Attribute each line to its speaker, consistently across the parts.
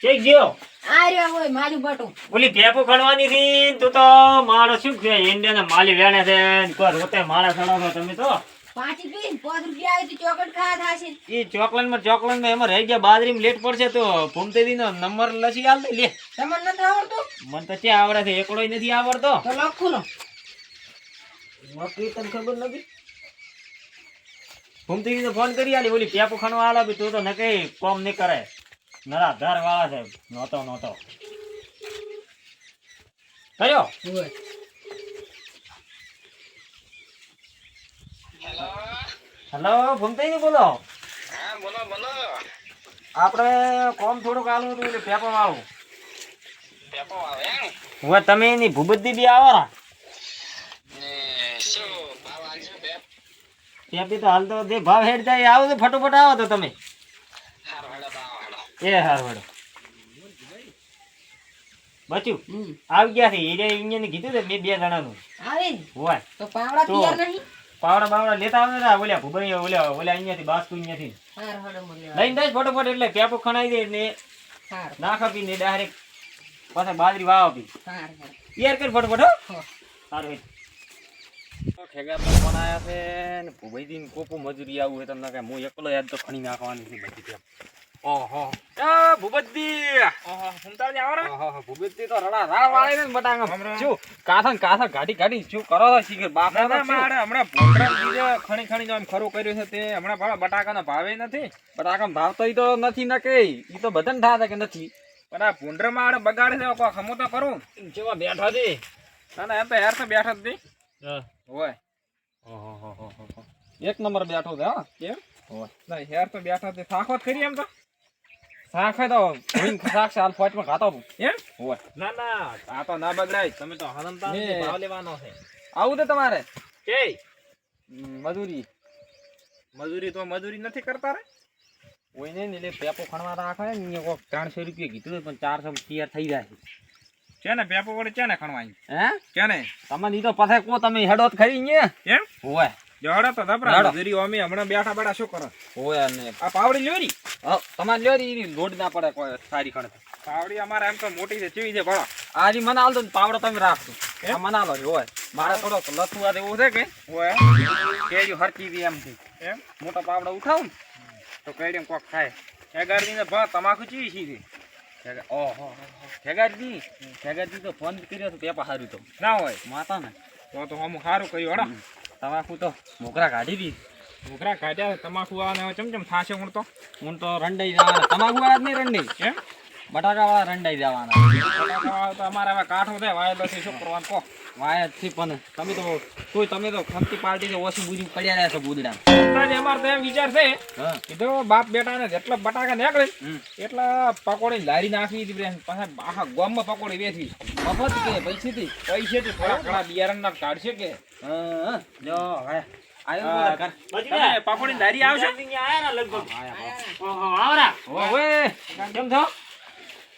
Speaker 1: Check ગયો
Speaker 2: આ રહ્યો હોય મારી બટુ.
Speaker 1: ઓલી પેપો ખણવાની થી તું તો મારો શું કે ઇન્ડિયા માલી વેણે છે કોઈ રોતે માણસ ખણો તમે તો
Speaker 2: પાછી પીને 5 રૂપિયા આવી તો ચોકલેટ ખાવા થાશે.
Speaker 1: ઈ ચોકલેટ એમાં રહી ગયા બાદરીમાં લેટ પડશે તો ફૂમતેદી નો નંબર લસી આલ દે લે
Speaker 2: તમને નથી આવડતું
Speaker 1: મને તો ક્યાં આવડે છે એકડોય નથી આવડતો
Speaker 2: તો લખું લો.
Speaker 1: નોકરી તને ખબર નથી ફૂમતેદી ને ફોન કરી આલી ઓલી પેપો ખણવા આલા બી તું તો નકે કોમ નહીં કરે નરા ધાર વાળા છે નહોતો કર્યો
Speaker 2: હોય.
Speaker 1: હેલો ફૂમતેદી બોલો
Speaker 3: હા બોલો
Speaker 1: આપણે કોમ થોડુંક આલું હતું એટલે પેપો વાળું
Speaker 3: પેપો આવે એમ
Speaker 1: હવે તમે એની ભૂબદ્દી બી આવારા
Speaker 3: ને શું ભાવ આલશો બે
Speaker 1: પેપી તો હાલ તો જે ભાવ હેડ જાય આવો તો ફટોફટ આવો તો તમે
Speaker 3: હારો હેડો ભાવ હેડો
Speaker 1: એ હારું હેડો બચ્યું
Speaker 2: હમ.
Speaker 1: આવી ગયા છે હીરે અહીંયા કીધું છે મેં 2 જણાનું
Speaker 2: આવે ને
Speaker 1: હોય
Speaker 2: તો પાવડા
Speaker 1: તો.
Speaker 2: તૈયાર નહીં.
Speaker 1: પાવડા બાવડા લેતા આવે ને ઓલ્યા ભૂભાઈ ઓલ્યા અહીંયાથી બાસ્તુ અહીંયાથી
Speaker 2: હાર હડો મળ્યો.
Speaker 1: લઈને જાય ફટોફટ એટલે પેપો ખણાઈ દે એટલે
Speaker 2: હાર
Speaker 1: નાખ આપીને ડાયરેક્ટ પાછા બાજરી વાવ આપી
Speaker 2: હાર.
Speaker 1: યાર કર ફટોફટ હો
Speaker 2: હો.
Speaker 1: સારું હેડ ખેગા તો ફોન આયા છે ને ભૂભાઈ ને કોપો મજૂરી આવું હોય તમને કે હું એકલો યાદ તો ખણી નાખવાની છે બધી પેપ ઓહો એ ભૂપતજી ઓહો સુમતાજી આવો રે ઓહો ભૂપતજી તો રડા રાળ વાળે ને બટાંગા શું કાથા ગાડી શું કરો છો શીખર બાપ
Speaker 4: ના મારે હમણાં ભોંડરા બીજે ખણી આમ ખરું કર્યું છે તે હમણાં ભાડા બટાકાનો ભાવે નથી
Speaker 1: બટાકા ભાવ તો ઈ તો નથી ન કે ઈ તો બધાને થાતા કે નથી
Speaker 4: પણ આ ભૂંડરામાં આડે બગાડે છે કોઈ ખમો તો કરું
Speaker 1: જેવા બેઠા છે
Speaker 4: ના એમ તો યાર તો બેઠા જ નહીં
Speaker 1: હા
Speaker 4: હોય
Speaker 1: ઓહો એક નંબર બેઠો છે હા
Speaker 4: કેમ
Speaker 1: હોય
Speaker 4: ના યાર તો બેઠા જ શાખો જ કરી એમ તો
Speaker 1: શાક તો ભૂઈન શાક છે હાલ ફોટમાં ખાતો હું
Speaker 4: એમ
Speaker 1: હોય
Speaker 4: ના આ તો ના બગડાય તમે તો હલમતા
Speaker 1: ને.
Speaker 4: નથી, ભાવ લેવાનો છે
Speaker 1: આવું તો તમારે
Speaker 4: કે
Speaker 1: મજૂરી
Speaker 4: મજૂરી નથી કરતા રે
Speaker 1: કોઈ નહીં ને એટલે પેપો ખણવા રાખે ને અહીંયા કોક 300 રૂપિયા કીધું પણ 400 તૈયાર થઈ જાય
Speaker 4: છે ને પેપો વડે છે ને ખણવાઈ
Speaker 1: હે
Speaker 4: કે ને
Speaker 1: તમને ઈ તો પાછા કો તમે હેડો જ ખરી ને
Speaker 4: એમ
Speaker 1: હોય
Speaker 4: જડો તો
Speaker 1: હેડો.
Speaker 4: ધબરા મજૂરી અમે હમણાં બેઠા શું કરો
Speaker 1: હોય ને
Speaker 4: આ પાવડી લ્યોરી
Speaker 1: તમારે લ્યો ઈ લોડ ના પડે કોઈ સારી ખણ
Speaker 4: પાવડી અમારે એમ તો મોટી છે ચીવી છે ભણો
Speaker 1: આજી મને આલ દો ને પાવડો તમે રાખજો
Speaker 4: એમ?
Speaker 1: આ મને આલો હોય મારે થોડો લસુઆ એવું છે કે
Speaker 4: હોય
Speaker 1: કેજો હરકી દી એમ થી
Speaker 4: એમ
Speaker 1: મોટા પાવડા ઉઠાવું
Speaker 4: તો કઈડે કોક ખાય એગાડી ને ભ તમાકુ ચીવી છી
Speaker 1: ને ઓહો ઠેગાજી તો ફોન કર્યો તો પેપા હારું તો
Speaker 4: ના હોય
Speaker 1: માતા ને
Speaker 4: તો હમ સારું કર્યું હડો
Speaker 1: તમાકુ તો મોકરા કાઢી દી
Speaker 4: મોકરા કાઢ્યા તમાકુ આવે હવે ચમચમ થાશે
Speaker 1: હું તો રંડાઈ જવાના તમાકુ વાળા જ નહીં રંડાઈ
Speaker 4: એમ
Speaker 1: બટાકા વાળા રંડાઈ જવાના
Speaker 4: બટાકા તો અમારે હવે કાઠો થાય વાયદો છે શું કરવાનું કહો
Speaker 1: વાય થી પણ તમે તો ખમતી પાર્ટી છે ઓછી બુરી પડ્યા રહ્યા છો બુદડા
Speaker 4: અત્યારે અમારે તો એમ વિચાર છે
Speaker 1: હા
Speaker 4: કીધું બાપ બેટા ને જેટલા બટાકા નીકળે
Speaker 1: હમ.
Speaker 4: એટલા પકોડી લારી નાખવી હતી પાછા આખા ગામમાં પકોડી વેચવી
Speaker 1: મફત કે પૈસેથી
Speaker 4: પૈસેથી થોડા ઘણા બિયારણ ના કાઢશે કે
Speaker 1: હા જો હવે આયો
Speaker 4: હા,
Speaker 1: કર
Speaker 4: તમે પકોડી લારી આવશે
Speaker 1: ઓવે કેમ છો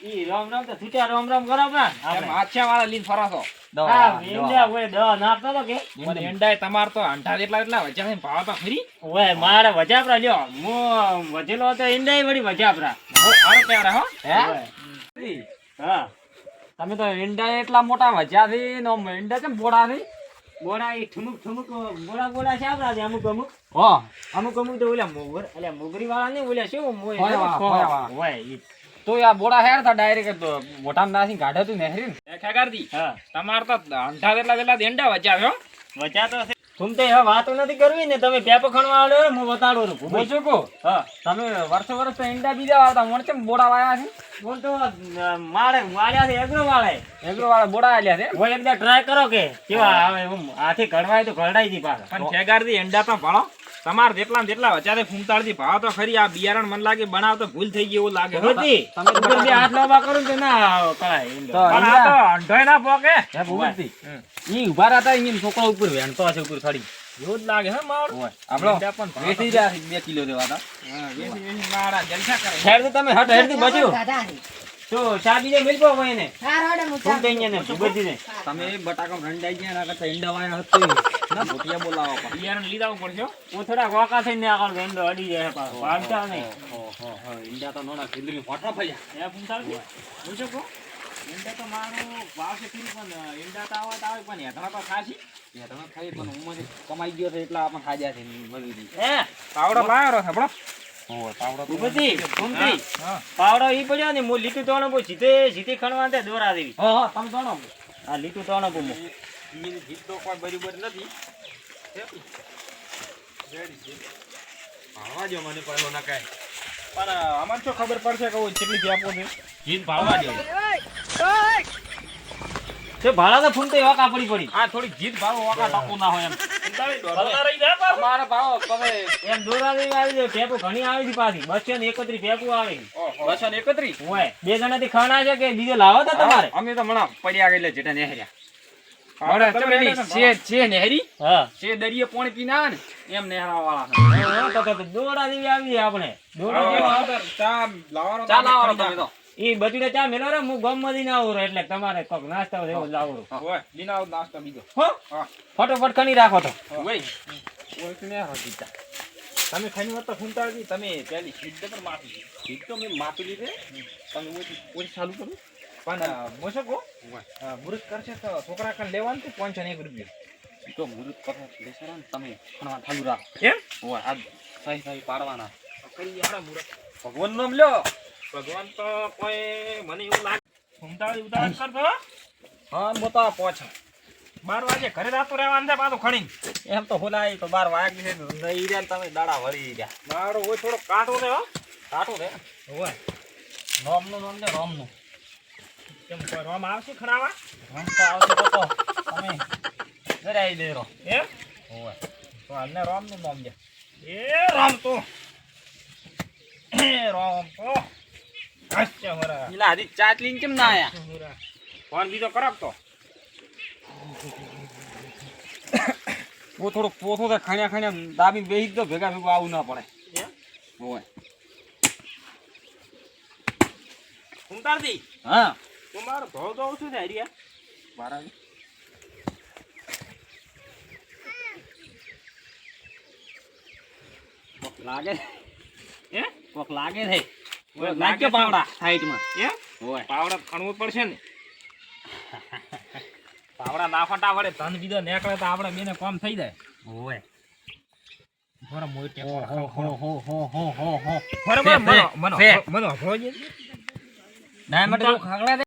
Speaker 1: ઈ રામ રામ તો છૂટ્યા રામ કરો આપણા
Speaker 4: એમ આછા વાળા લીન ફરાશો
Speaker 1: હા ઇન્ડિયા ઓય દવા નાખતો તો કે
Speaker 4: મને એંડાય તમાર તો અંઠા એટલા વચ્ચે ભાવ તો ખરી
Speaker 1: ઓય મારે વજાપરા લ્યો હું વજેલો તો ઇન્ડિયા વળી વજાપરા
Speaker 4: સારો ક્યારે હો
Speaker 1: હે હા તમે તો ઈંડા એટલા મોટા વજ્યા છે ને આમ ઈંડા કેમ બોડા છે બોડા ઈ ઠુમુક બોડા છે આપડા છે અમુક તો ઓલા મોગરી વાળા ને ઓલા શું હોય ઈ તો આ બોડા હેર થા ડાયરેક્ટ તો મોટામાં નાસી કાઢે તું નહેરી ને
Speaker 4: ખેગારતી
Speaker 1: હા
Speaker 4: તમાર તો અંઠા એટલા એંડા વચ્ચા
Speaker 1: વચા તો તુમતે હવે વાતો નથી કરવી ને તમે પેપો ખણવા આવડે હું બતાડું છું હું શું કહું હા તમે વર્ષ તો ઈંડા બીજા વાળતા મને કેમ બોડા વાળા છે બોલ તો મારે વાળ્યા છે એગ્રો વાળા બોડા આલ્યા છે હોય એકદા ટ્રાય કરો કે કેવા આવે હાથી ઘડવાય તો ઘડાઈ દી પાછા
Speaker 4: પણ ખેગારતી એંડા તો ભાળો તમાર જેટલા વચ્ચે ફૂમતાળથી ભાવ તો ખરી આ બિયારણ મન લાગે બનાવ તો ભૂલ થઈ ગઈ એવું લાગે હો.
Speaker 1: તમે ઉપર બે હાથ લાંબા કરો ને તો ના કરાય
Speaker 4: પણ આ તો અંઠોય ના પોકે
Speaker 1: હે ભૂપતજી ઈ ઉભા હતા અહીંયા છોકરા ઉપર વેણતો હશે ઉપર ખડી
Speaker 4: એવું જ લાગે હે માર
Speaker 1: આપણો
Speaker 4: એંડા પણ ભાવ
Speaker 1: વેચી રહ્યા 2 કિલો દેવા હતા
Speaker 4: હા, વેચી મારા જલસા કરે
Speaker 1: ખેર તો તમે હટ હેડ થી બચ્યું
Speaker 2: દાદા છે.
Speaker 1: તો ચા બીજે મિલકો હોય ને
Speaker 2: હાર હડે હું
Speaker 1: ફૂમ થઈ ગયા ને બધીને
Speaker 5: તમે બટાકા રંડાઈ ગયા એના કરતા ઈંડા વાયા હતો ના ભોટિયા બોલાવો પણ
Speaker 4: બિયારણ લીધા પડશે હો.
Speaker 1: હું થોડા વાકા થઈને આગળ ગેંડો અડી જાય પાછો વાળતા નહીં
Speaker 5: ઈંડા તો નોના ખીદરી ફાટા ફર્યા
Speaker 1: એ ફૂમતાળજી
Speaker 4: પૂછો કો ઈંડા તો મારો ભાવ છે ખરી પણ ઈંડા તો આવે પણ હેઠળ તો ખાસી
Speaker 5: તમે ખાઈ પણ હું કમાઈ ગયો છે એટલા આપણે ખાજા છે મજૂરી
Speaker 1: એ
Speaker 4: પાવડો લાવ્યો રહ્યો આપણો
Speaker 5: હો પાવડો તો
Speaker 1: ઉભતી ફૂમતી
Speaker 4: હા
Speaker 1: પાવડો ઈ પડ્યો ને હું લીટું તોણો બો સીધે ખણવા દે દોરા દેવી
Speaker 5: હા તમે જાણો
Speaker 1: આ લીટું તોણો બો
Speaker 5: ઈની જીત તો કોઈ બરાબર નથી રેડી છે ભાળવા જો મને પહેલો ના કાય
Speaker 4: પણ અમને શું ખબર પડશે કે કેટલી થી આપો છે
Speaker 5: જીત ભાળવા જો
Speaker 1: તે ભાડા તો ફૂમતી વાકા પડી
Speaker 5: આ થોડી જીત ભાળો વાકા ટાકુ ના હોય એમ
Speaker 1: અમારે ભાવ કવે એમ દોરા દેવી આવી છે ટેપુ ઘણી આવી હતી પાછી 231 ટેપુ આવી
Speaker 5: 231
Speaker 1: હોય બે જણાથી ખાના છે કે બીજો લાવો તો તમારે
Speaker 5: અમે તો મણા પડ્યા ગયેલા જેટા નેહર્યા
Speaker 4: હવે
Speaker 5: હવે તમે છે નેહરી
Speaker 1: હા
Speaker 5: છે દરિયે પાણી પીને આવે ને એમ નેહરા વાળા
Speaker 1: તો દોરા દેવી આવી છે આપણે દોરા જેવા
Speaker 4: ચા લાવવાનો
Speaker 5: ચા લાવો તમે તો
Speaker 1: ઈ બટીને ચા મેલો રે હું ગમ માંથી ના આવું એટલે તમારે કોક નાસ્તા જેવો જ લાવું
Speaker 4: હોય લીના નાસ્તો બીજો
Speaker 1: હો
Speaker 4: હા
Speaker 1: ફટોફટ ખની રાખો તો
Speaker 5: ઓય
Speaker 4: ઓળખી હકીતા તમે ખાઈ વાત તો ફૂંટાડી તમે પેલી સિદ્ધ પર માફી
Speaker 5: જીત તો મેં માપી લીધે તમે ઓય ચાલુ કરો
Speaker 4: પણ મોસકો મુરત કરશે તો છોકરા કાન લેવાનું તો 501 રૂપિયા
Speaker 5: તો મુરત કરો લેસરા ને તમે ખણવા ચાલુ રાખ
Speaker 4: એમ
Speaker 5: ઓય આ સહી સહી પાડવાના
Speaker 4: કરી આપણા મુરત
Speaker 5: ભગવાન નામ લ્યો
Speaker 4: ભગવાન તો કોઈ મને એવું લાગે ફૂંટાડી ઉતાર કરતો
Speaker 5: હા મોટા પોછા
Speaker 4: 12 વાગે ઘરે રાતો રહેવાનું છે પાછું ખણી
Speaker 5: એમ તો હોલાય તો 12 વાગી છે નહીં રે તમે દાડા વળી ગયા
Speaker 4: મારો હોય થોડો કાંટો ને હો
Speaker 5: કાટો રે
Speaker 4: હોય
Speaker 5: રોમનું નામ લે રોમનું
Speaker 4: કેમ કરવામાં આવશે ખણાવા
Speaker 5: રોમ તો આવશે તો તમે ઘરે આવી દેરો
Speaker 4: એમ
Speaker 5: ઓય
Speaker 4: તો અમને રામનું નામ દે એ રામ તો એ રામ તો અચ્છા મરા
Speaker 5: ઈલા આદી ચાટલીન કેમ ના આયા
Speaker 4: ફોન બીજો કરક તો
Speaker 5: ઓ થોડો પોથો તો ખાણ્યા દાબી બેહી તો ભેગા ભેગું આવું ના પડે
Speaker 4: એમ
Speaker 5: ઓય
Speaker 4: ફૂંટાડી
Speaker 5: હા
Speaker 4: તું મારો ભાવ તો શું છે હરિયા
Speaker 5: બારા કોક લાગે
Speaker 4: હે
Speaker 5: કોક લાગે છે
Speaker 4: ઓય,
Speaker 5: નાખ્યો પાવડા સાઈડમાં
Speaker 4: એમ
Speaker 5: ઓય
Speaker 4: પાવડા ખણવું પડશે ને પાવડા ના ફટા વડે તન બીજો નીકળે તો આપણે બેને કામ થઈ જાય
Speaker 5: ઓય
Speaker 4: બરાબર મોટે
Speaker 5: હો
Speaker 4: બરાબર
Speaker 5: ફે,
Speaker 4: મનો
Speaker 5: ફે.
Speaker 4: મનો ભોજે
Speaker 1: ડાયમંડ ખાગડા